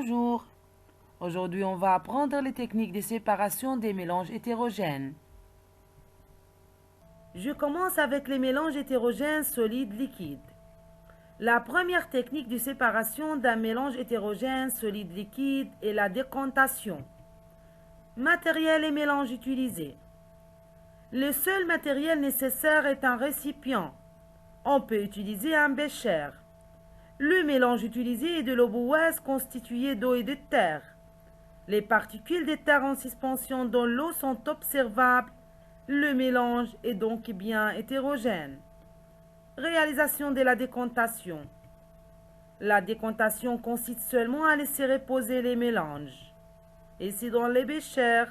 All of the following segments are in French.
Bonjour. Aujourd'hui, on va apprendre les techniques de séparation des mélanges hétérogènes. Je commence avec les mélanges hétérogènes solides-liquides. La première technique de séparation d'un mélange hétérogène solide-liquide est la décantation. Matériel et mélange utilisés. Le seul matériel nécessaire est un récipient. On peut utiliser un bécher. Le mélange utilisé est de l'eau boueuse constituée d'eau et de terre. Les particules de terre en suspension dans l'eau sont observables. Le mélange est donc bien hétérogène. Réalisation de la décantation. La décantation consiste seulement à laisser reposer les mélanges. Ici dans les béchers,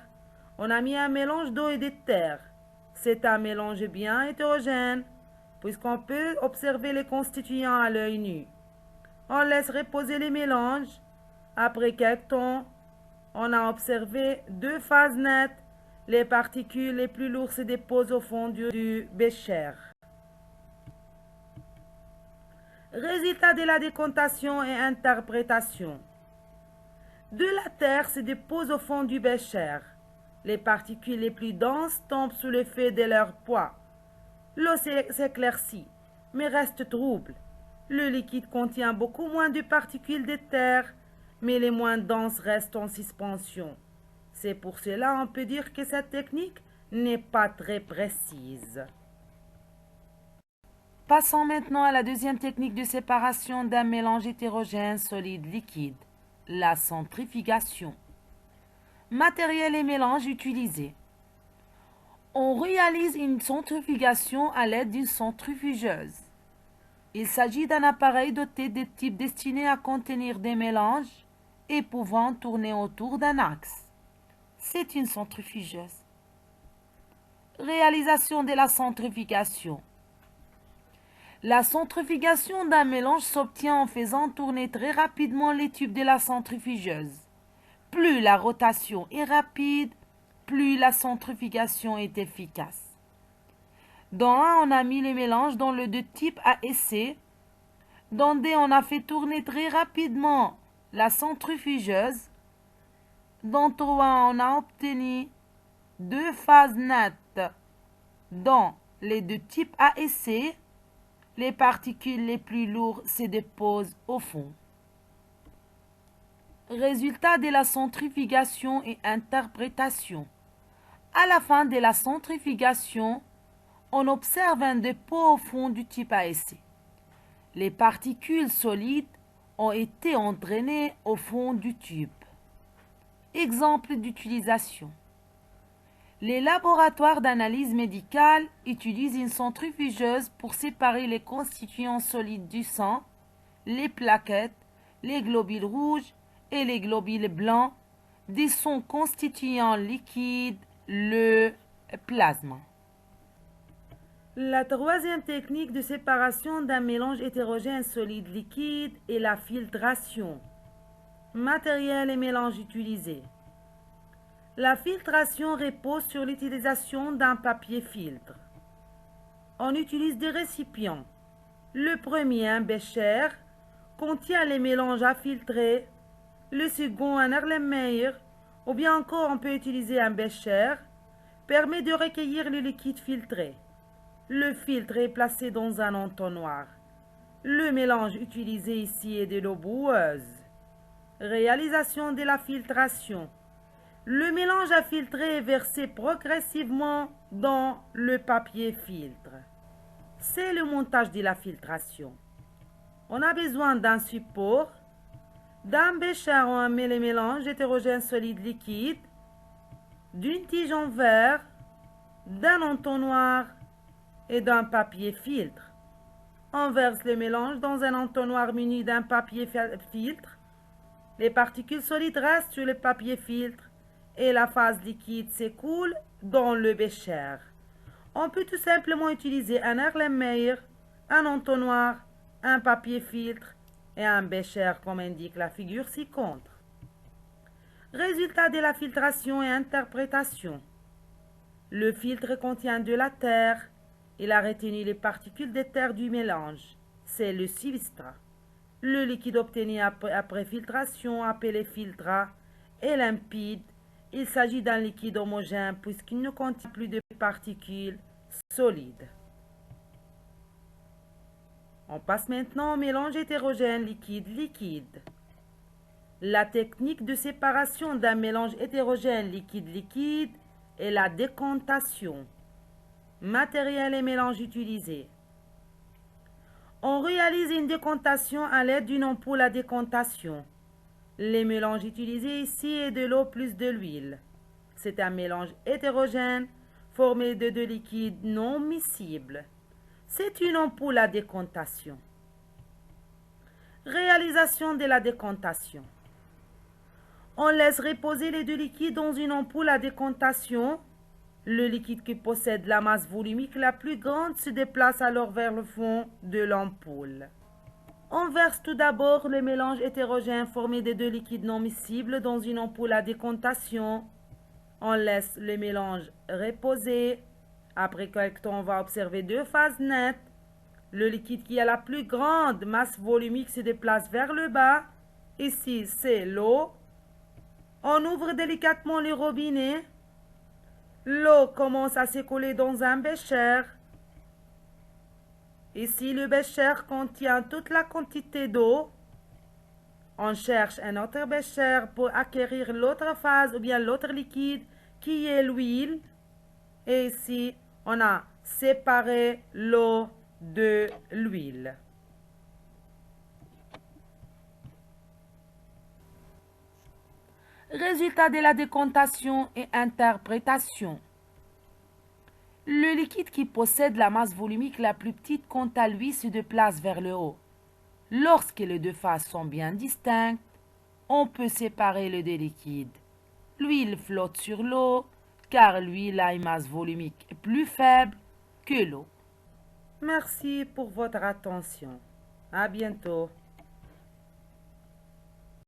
on a mis un mélange d'eau et de terre. C'est un mélange bien hétérogène, puisqu'on peut observer les constituants à l'œil nu. On laisse reposer les mélanges. Après quelques temps, on a observé deux phases nettes. Les particules les plus lourdes se déposent au fond du bécher. Résultat de la décantation et interprétation. De la terre se dépose au fond du bécher. Les particules les plus denses tombent sous l'effet de leur poids. L'eau s'éclaircit, mais reste trouble. Le liquide contient beaucoup moins de particules de terre, mais les moins denses restent en suspension. C'est pour cela qu'on peut dire que cette technique n'est pas très précise. Passons maintenant à la deuxième technique de séparation d'un mélange hétérogène solide-liquide, la centrifugation. Matériel et mélange utilisés. On réalise une centrifugation à l'aide d'une centrifugeuse. Il s'agit d'un appareil doté de type destiné à contenir des mélanges et pouvant tourner autour d'un axe. C'est une centrifugeuse. Réalisation de la centrifugation. La centrifugation d'un mélange s'obtient en faisant tourner très rapidement les tubes de la centrifugeuse. Plus la rotation est rapide, plus la centrifugation est efficace. Dans un, on a mis les mélanges dans le de type à essai. Dans D, on a fait tourner très rapidement la centrifugeuse. Dans 3, on a obtenu deux phases nettes dans les deux types à essai. Les particules les plus lourdes se déposent au fond. Résultat de la centrifugation et interprétation. À la fin de la centrifugation, on observe un dépôt au fond du type à essai. Les particules solides ont été entraînées au fond du tube. Exemple d'utilisation. Les laboratoires d'analyse médicale utilisent une centrifugeuse pour séparer les constituants solides du sang, les plaquettes, les globules rouges et les globules blancs des son constituants liquides, le plasma. La troisième technique de séparation d'un mélange hétérogène solide-liquide est la filtration. Matériel et mélange utilisés. La filtration repose sur l'utilisation d'un papier filtre. On utilise des récipients. Le premier, un bécher, contient les mélanges à filtrer. Le second, un Erlenmeyer, ou bien encore on peut utiliser un bécher, permet de recueillir le liquide filtré. Le filtre est placé dans un entonnoir. Le mélange utilisé ici est de l'eau boueuse. Réalisation de la filtration. Le mélange à filtrer est versé progressivement dans le papier filtre. C'est le montage de la filtration. On a besoin d'un support, d'un bécher où on met les mélanges hétérogènes solides liquides, d'une tige en verre, d'un entonnoir et d'un papier filtre. On verse le mélange dans un entonnoir muni d'un papier filtre. Les particules solides restent sur le papier filtre et la phase liquide s'écoule dans le bécher. On peut tout simplement utiliser un Erlenmeyer, un entonnoir, un papier filtre et un bécher comme indique la figure ci-contre. Résultat de la filtration et interprétation. Le filtre contient de la terre. Il a retenu les particules de terre du mélange. C'est le substrat. Le liquide obtenu après filtration, appelé filtre, est limpide. Il s'agit d'un liquide homogène puisqu'il ne contient plus de particules solides. On passe maintenant au mélange hétérogène liquide-liquide. La technique de séparation d'un mélange hétérogène liquide-liquide est la décantation. Matériel et mélange utilisés. On réalise une décantation à l'aide d'une ampoule à décantation. Les mélanges utilisés ici est de l'eau plus de l'huile. C'est un mélange hétérogène formé de deux liquides non miscibles. C'est une ampoule à décantation. Réalisation de la décantation. On laisse reposer les deux liquides dans une ampoule à décantation. Le liquide qui possède la masse volumique la plus grande se déplace alors vers le fond de l'ampoule. On verse tout d'abord le mélange hétérogène formé de deux liquides non miscibles dans une ampoule à décantation. On laisse le mélange reposer. Après quelques temps, on va observer deux phases nettes. Le liquide qui a la plus grande masse volumique se déplace vers le bas. Ici, c'est l'eau. On ouvre délicatement le robinet. L'eau commence à s'écouler dans un bécher. Ici, le bécher contient toute la quantité d'eau. On cherche un autre bécher pour acquérir l'autre phase ou bien l'autre liquide qui est l'huile. Et ici, on a séparé l'eau de l'huile. Résultat de la décantation et interprétation. Le liquide qui possède la masse volumique la plus petite quant à lui se déplace vers le haut. Lorsque les deux phases sont bien distinctes, on peut séparer les deux liquides. L'huile flotte sur l'eau car l'huile a une masse volumique plus faible que l'eau. Merci pour votre attention. À bientôt.